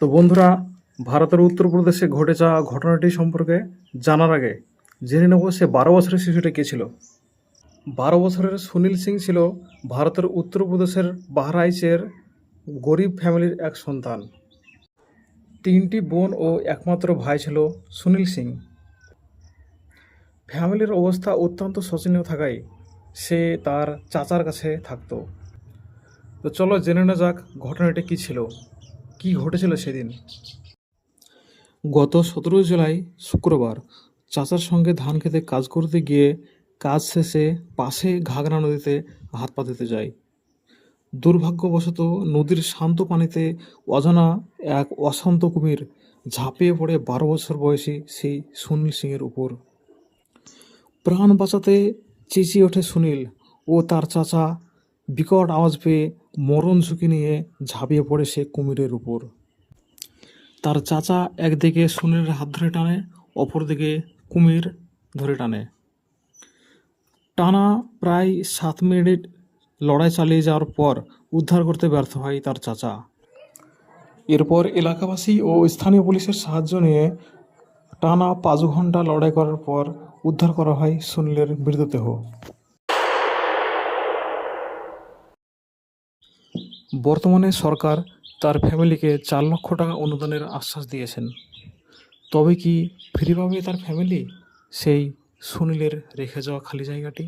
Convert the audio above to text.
তো বন্ধুরা, ভারতের উত্তরপ্রদেশে ঘটে যাওয়া ঘটনাটি সম্পর্কে জানার আগে জেনে নেব সে 12 বছরের শিশুটা কে ছিল। 12 বছরের সুনীল সিং ছিল ভারতের উত্তরপ্রদেশের বাহরাইচের গরিব ফ্যামিলির এক সন্তান। 3টি বোন ও একমাত্র ভাই ছিল সুনীল সিং। ফ্যামিলির অবস্থা অত্যন্ত শোচনীয় থাকায় সে তার চাচার কাছে থাকতো। তো চলো জেনে নেওয়া যাক ঘটনাটি কী ছিল, কী ঘটেছিল সেদিন। গত 17 জুলাই শুক্রবার চাচার সঙ্গে ধান খেতে কাজ করতে গিয়ে কাজ শেষে পাশে ঘাগরা নদীতে হাত পা ধুতে যায়। দুর্ভাগ্যবশত নদীর শান্ত পানিতে অজানা এক অশান্ত কুমির ঝাঁপিয়ে পড়ে 12 বছর বয়সী সেই সুনীল সিংয়ের উপর। প্রাণ বাঁচাতে চেঁচিয়ে ওঠে সুনীল ও তার চাচা। বিকট আওয়াজ পেয়ে মরণ ঝুঁকি নিয়ে ঝাঁপিয়ে পড়ে সে কুমিরের উপর। তার চাচা একদিকে সুনীলের হাত ধরে টানে, অপরদিকে কুমির ধরে টানে। টানা প্রায় 7 মিনিট লড়াই চালিয়ে যাওয়ার পর উদ্ধার করতে ব্যর্থ হয় তার চাচা। এরপর এলাকাবাসী ও স্থানীয় পুলিশের সাহায্য নিয়ে টানা 5 ঘন্টা লড়াই করার পর উদ্ধার করা হয় সুনীলের মৃতদেহ। বর্তমানে সরকার তার ফ্যামিলিকে 4 লক্ষ টাকা অনুদানের আশ্বাস দিয়েছেন। তবে কি ফিরে পাবে তার ফ্যামিলি সেই সুনীলের রেখে যাওয়া খালি জায়গাটি?